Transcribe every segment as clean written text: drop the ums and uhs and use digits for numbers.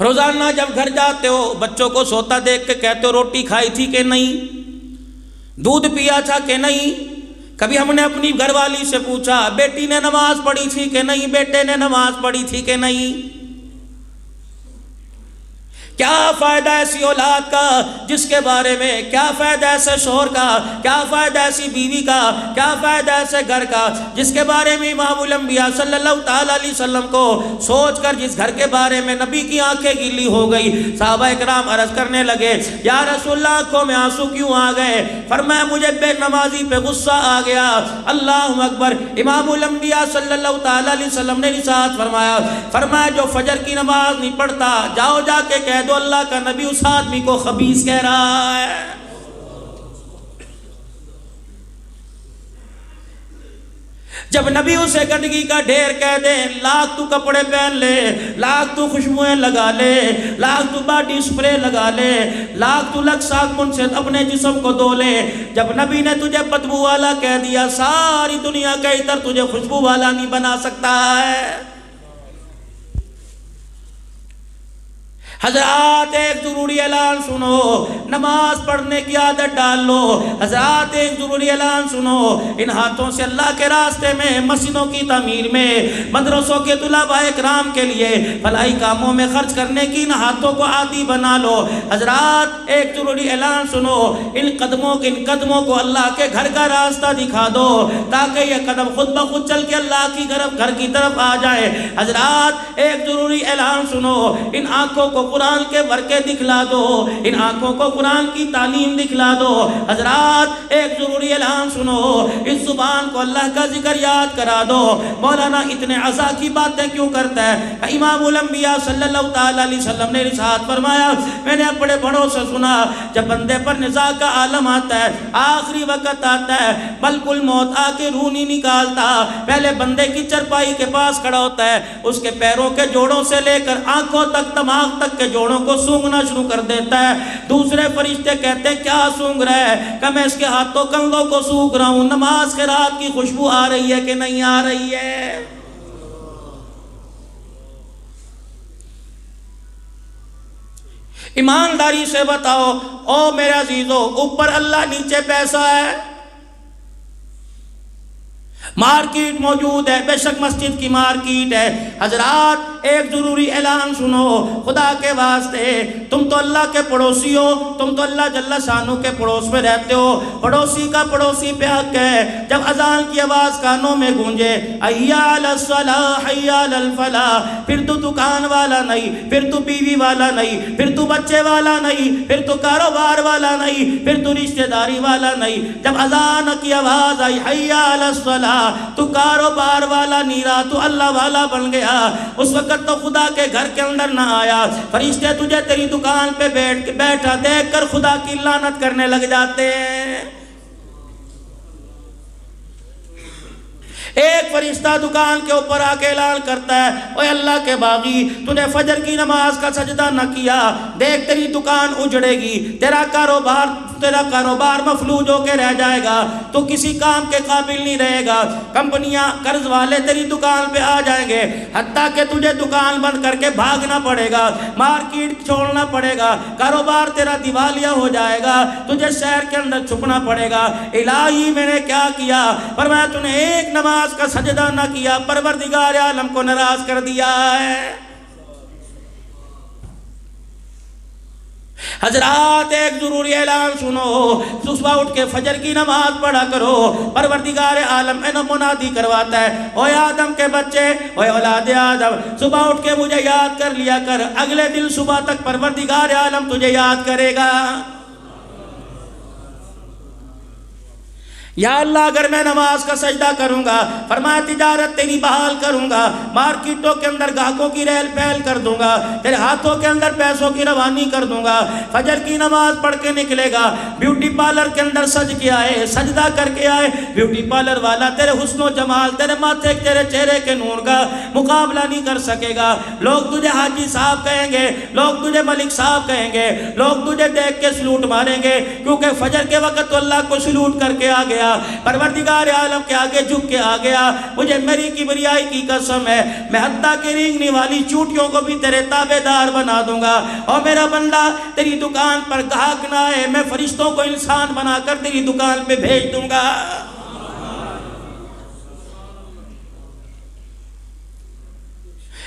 روزانہ جب گھر جاتے ہو بچوں کو سوتا دیکھ کے کہتے ہو روٹی کھائی تھی کہ نہیں، دودھ پیا تھا کہ نہیں؟ کبھی ہم نے اپنی گھر والی سے پوچھا بیٹی نے نماز پڑھی تھی کہ نہیں، بیٹے نے نماز پڑھی تھی کہ نہیں؟ کیا فائدہ ایسی اولاد کا جس کے بارے میں، کیا فائدہ ایسے شوہر کا، کیا فائدہ ایسی بیوی کا، کیا فائدہ ایسے گھر کا جس کے بارے میں امام الانبیاء صلی اللہ تعالیٰ علیہ وسلم کو سوچ کر جس گھر کے بارے میں نبی کی آنکھیں گیلی ہو گئی۔ صحابہ اکرام عرض کرنے لگے یا رسول اللہ آنکھوں میں آنسو کیوں آ گئے؟ فرمایا مجھے بے نمازی پہ غصہ آ گیا۔ اللہ اکبر۔ امام الانبیاء صلی اللہ تعالیٰ علیہ وسلم نے ارشاد فرمایا جو فجر کی نماز نہیں پڑھتا جاؤ جا کے کہہ دو اللہ کا نبی اس آدمی کو خبیث کہہ رہا ہے۔ جب نبی اسے گندگی کا ڈھیر کہہ دے، لاکھ تو کپڑے پہن لے، لاکھ تو خوشبوئیں لگا لے، لاکھ تو باڈی سپرے لگا لے، لاکھ تو لگ صابن سے اپنے جسم کو دھو لے، جب نبی نے تجھے بدبو والا کہہ دیا ساری دنیا کا عطر تجھے خوشبو والا نہیں بنا سکتا ہے۔ حضرات ایک ضروری اعلان سنو، نماز پڑھنے کی عادت ڈال لو۔ حضرات ایک ضروری اعلان سنو، ان ہاتھوں سے اللہ کے راستے میں، مسجدوں کی تعمیر میں، مدرسوں کے طلباء اکرام کے لیے فلاحی کاموں میں خرچ کرنے کی ان ہاتھوں کو عادی بنا لو۔ حضرات ایک ضروری اعلان سنو، ان قدموں کو اللہ کے گھر کا راستہ دکھا دو تاکہ یہ قدم خود بخود چل کے اللہ کی گھر کی طرف آ جائے۔ حضرات ایک ضروری اعلان سنو، ان آنکھوں کو قرآن کے ورقے دکھلا دو، ان آنکھوں کو قرآن کی تعلیم دکھلا دو۔ حضرات ایک ضروری اعلان سنو، اس زبان کو اللہ کا ذکر یاد کرا دو۔ مولانا اتنے عزا کی باتیں کیوں کرتا ہے؟ امام الانبیاء صلی اللہ تعالیٰ علیہ وسلم نے ارشاد فرمایا میں نے اپنے بڑوں سے سنا جب بندے پر نزاع کا عالم آتا ہے، آخری وقت آتا ہے، ملک الموت آ کے روح نہیں نکالتا، پہلے بندے کی چرپائی کے پاس کھڑا ہوتا ہے، اس کے پیروں کے جوڑوں سے لے کر آنکھوں تک، دماغ تک کے جوڑوں کو سونگنا شروع کر دیتا ہے۔ دوسرے فرشتے کہتے ہیں کیا سونگ رہا ہے؟ کہ میں اس کے ہاتھوں کندھوں کو سونگ رہا ہوں، نماز کے رات کی خوشبو آ رہی ہے کہ نہیں آ رہی ہے؟ ایمانداری سے بتاؤ او میرے عزیزو، اوپر اللہ نیچے پیسہ ہے، مارکیٹ موجود ہے، بے شک مسجد کی مارکیٹ ہے۔ حضرات ایک ضروری اعلان سنو، خدا کے واسطے تم تو اللہ کے پڑوسی ہو، تم تو اللہ جل شانہ کے پڑوس میں رہتے ہو، پڑوسی کا پڑوسی پہ حق ہے۔ جب اذان کی آواز کانوں میں گونجے حی علی الصلاۃ حی علی الفلاح، پھر تو دکان والا نہیں، پھر تو بیوی والا نہیں، پھر تو بچے والا نہیں، پھر تو کاروبار والا نہیں، پھر تو رشتہ داری والا نہیں، جب اذان کی آواز آئی حی علی الصلاۃ تو کاروبار والا نہیں رہا، تو اللہ والا بن گیا۔ اس وقت تو خدا کے گھر کے اندر نہ آیا، فرشتے تجھے تیری دکان پہ بیٹھا دیکھ کر خدا کی لعنت کرنے لگ جاتے ہیں۔ ایک فرشتہ دکان کے اوپر آ کے اعلان کرتا ہے اوے اللہ کے باغی، تو نے فجر کی نماز کا سجدہ نہ کیا، دیکھ تیری دکان اجڑے گی، تیرا کاروبار مفلوج ہو کے رہ جائے گا، تو کسی کام کے قابل نہیں رہے گا، کمپنیاں قرض والے تیری دکان پہ آ جائیں گے، حتیٰ کہ تجھے دکان بند کر کے بھاگنا پڑے گا، مارکیٹ چھوڑنا پڑے گا، کاروبار تیرا دیوالیہ ہو جائے گا، تجھے شہر کے اندر چھپنا پڑے گا۔ الہی میں نے کیا کیا؟ فرمایا تو نے ایک نماز کا سجدہ نہ کیا، پروردگار عالم کو ناراض کر دیا ہے۔ حضرات ایک ضروری اعلان سنو، صبح اٹھ کے فجر کی نماز پڑھا کرو، پروردگار عالم منادی کرواتا ہے اوے آدم کے بچے، اوے اولاد آدم، صبح اٹھ کے مجھے یاد کر لیا کر، اگلے دن صبح تک پروردگار عالم تجھے یاد کرے گا۔ یا اللہ اگر میں نماز کا سجدہ کروں گا، فرمایا تجارت تیری بحال کروں گا، مارکیٹوں کے اندر گاہکوں کی ریل پھیل کر دوں گا، تیرے ہاتھوں کے اندر پیسوں کی روانی کر دوں گا، فجر کی نماز پڑھ کے نکلے گا، بیوٹی پارلر کے اندر سج کے آئے، سجدہ کر کے آئے، بیوٹی پارلر والا تیرے حسن و جمال، تیرے ماتھے تیرے چہرے کے نور کا مقابلہ نہیں کر سکے گا، لوگ تجھے حاجی صاحب کہیں گے، لوگ تجھے ملک صاحب کہیں گے، لوگ تجھے دیکھ کے سلوٹ ماریں گے، کیونکہ فجر کے وقت تو اللہ کو سلوٹ کر کے آ گیا، گیا، پروردگار عالم کے آگے جھک کے آ گیا، مجھے میری کبریائی کی قسم ہے، میں حتیٰ کہ رینگنے والی چوٹیوں کو بھی تیرے تابع دار بنا دوں گا، اور میرا بندہ تیری دکان پر گاہک نہ آئے، میں فرشتوں کو انسان بنا کر تیری دکان پہ بھیج دوں گا۔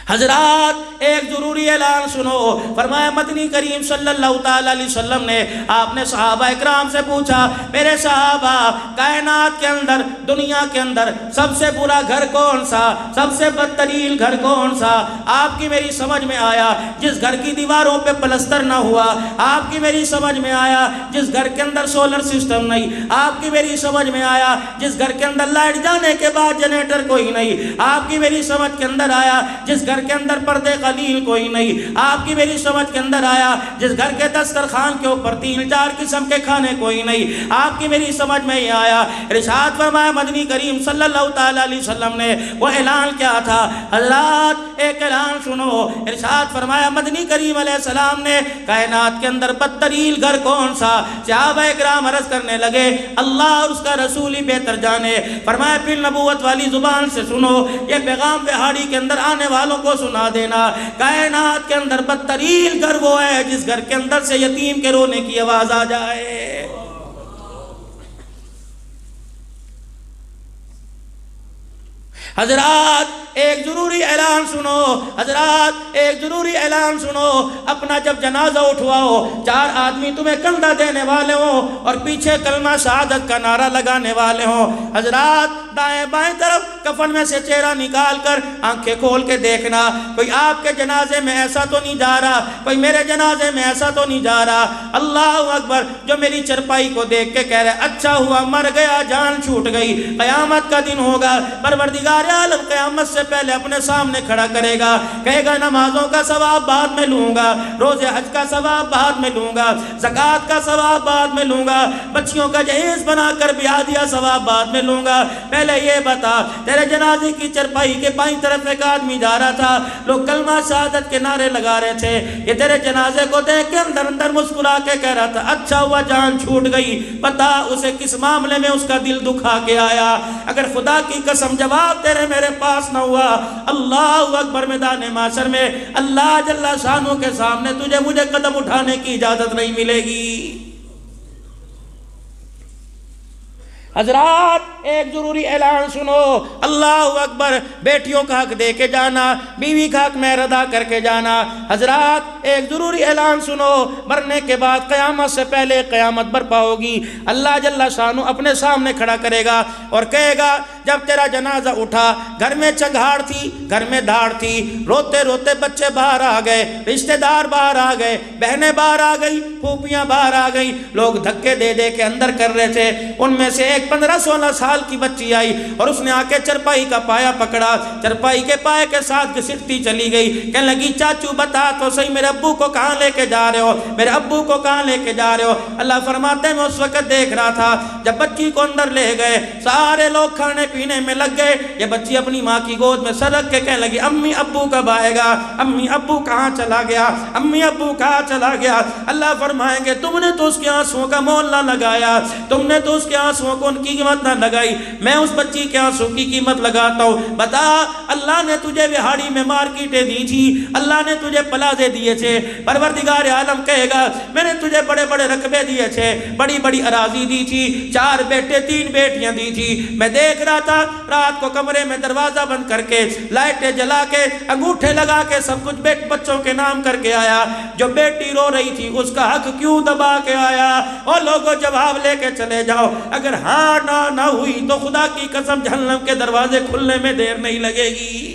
حضرات ایک ضروری اعلان سنو، فرمایا مدنی کریم صلی اللہ تعالی علیہ وسلم نے، آپ نے صحابہ اکرام سے پوچھا، میرے صحابہ کائنات کے اندر، دنیا کے اندر سب سے برا گھر کون سا، سب سے بدترین گھر کون سا؟ آپ کی میری سمجھ میں آیا جس گھر کی دیواروں پہ پلستر نہ ہوا، آپ کی میری سمجھ میں آیا جس گھر کے اندر سولر سسٹم نہیں، آپ کی میری سمجھ میں آیا جس گھر کے اندر لائٹ جانے کے بعد جنریٹر کوئی نہیں، آپ کی میری سمجھ کے اندر آیا جس گھر کے اندر پردے قلیل کوئی نہیں، آپ کی میری سمجھ کے اندر آیا جس گھر کے دسترخوان کے اوپر 3-4 قسم کے کھانے کوئی نہیں، آپ کی میری سمجھ میں یہ آیا۔ ارشاد فرمایا مدنی کریم صلی اللہ تعالی علیہ وسلم نے، وہ اعلان کیا تھا؟ حضرات ایک اعلان سنو، ارشاد فرمایا مدنی کریم علیہ السلام نے، کائنات کے اندر بدترین گھر کون سا؟ صحابہ اکرام عرض کرنے لگے اللہ اور اس کا رسول ہی بہتر جانے۔ فرمایا پھر نبوت والی زبان سے سنو، یہ پیغام پہاڑی کے اندر آنے والوں کو سنا دینا، کائنات کے اندر بدترین گھر وہ ہے جس گھر کے اندر سے یتیم کے رونے کی آواز آ جائے۔ حضرات ایک ضروری اعلان سنو، حضرات ایک ضروری اعلان سنو، اپنا جب جنازہ اٹھواؤ، 4 آدمی تمہیں کندھا دینے والے ہوں اور پیچھے کلمہ شہادت کا نعرہ لگانے والے ہوں، حضرات دائیں بائیں طرف کفن میں سے چہرہ نکال کر آنکھیں کھول کے دیکھنا، کوئی آپ کے جنازے میں ایسا تو نہیں جا رہا، کوئی میرے جنازے میں ایسا تو نہیں جا رہا، اللہ اکبر، جو میری چرپائی کو دیکھ کے کہہ رہے اچھا ہوا مر گیا، جان چھوٹ گئی، قیامت کا دن ہوگا، پروردگار عالم قیامت سے پہلے اپنے سامنے کھڑا کرے گا، کہے گا نمازوں کا ثواب بعد میں لوں گا، روزے حج کا ثواب بعد میں لوں گا، زکوٰۃ کا ثواب بعد میں لوں گا، بچیوں کا جہیز بنا کر بیاہ دیا ثواب بعد میں لوں گا، پہلے یہ بتا تیرے جنازے کی چرپائی کے بائیں طرف ایک آدمی جا رہا تھا، لوگ کلمہ شہادت کے نعرے لگا رہے تھے، یہ تیرے جنازے کو دیکھ کے اندر اندر مسکرا کے کہہ رہا تھا اچھا ہوا جان چھوٹ گئی، پتا اسے کس معاملے میں اس کا دل دکھا کے آیا، اگر خدا کی قسم جواب تیرے میرے پاس نہ ہوا، اللہ اکبر، میدان محشر میں اللہ جل شانہ کے سامنے تجھے مجھے قدم اٹھانے کی اجازت نہیں ملے گی۔ حضرات ایک ضروری اعلان سنو، اللہ اکبر، بیٹیوں کا حق دے کے جانا، بیوی کا حق مہر ادا کر کے جانا۔ حضرات ایک ضروری اعلان سنو، مرنے کے بعد قیامت سے پہلے قیامت برپا ہوگی، اللہ جل شانہ اپنے سامنے کھڑا کرے گا اور کہے گا جب تیرا جنازہ اٹھا، گھر میں چنگھاڑ تھی، گھر میں دھاڑ تھی، روتے روتے بچے باہر آ گئے، رشتہ دار باہر آ گئے، بہنیں باہر آ گئی، پھوپھیاں باہر آ گئی، لوگ دھکے دے دے کے اندر کر رہے تھے، ان میں سے ایک 15-16 سال کی بچی آئی اور اس نے آ کے چرپائی کا پایا پکڑا، چرپائی کے پائے کے ساتھ گھسٹتی چلی گئی، کہنے لگی چاچو بتا تو صحیح میرے ابو کو کہاں لے کے جا رہے ہو، میرے ابو کو کہاں لے کے جا رہے ہو؟ اللہ فرماتے ہیں میں اس وقت دیکھ رہا تھا جب بچی کو اندر لے گئے، سارے لوگ کھانے پینے میں لگ گئے، یہ بچی اپنی ماں کی گود میں سرک کے کہنے لگی امی ابو کب آئے گا، امی ابو کہاں چلا گیا، امی ابو کہاں چلا گیا؟ اللہ فرمائیں گے تم نے تو اس کے آنسوؤں کا مول نہ لگایا، تم نے تو اس کے آنسوؤں کو ان کی قیمت نہ لگائی، میں اس بچی کے آنسو کی قیمت لگاتا ہوں۔ بتا اللہ نے تجھے وہاڑی میں مارکیٹیں دی تھی، اللہ نے تجھے پلازے دیے تھے، پروردگار عالم کہے گا میں نے تجھے بڑے بڑے رقبے دیے تھے، بڑی بڑی اراضی دی تھی، 4 بیٹے 3 بیٹیاں دی تھی، میں دیکھ رہا تھا رات کو کمرے میں دروازہ بند کر کے لائٹیں جلا کے انگوٹھے لگا کے سب کچھ بچوں کے نام کر کے آیا، جو بیٹی رو رہی تھی اس کا حق کیوں دبا کے آیا؟ اور لوگوں جواب لے کے چلے جاؤ، اگر ہاں نہ ہوئی تو خدا کی قسم جہنم کے دروازے کھلنے میں دیر نہیں لگے گی۔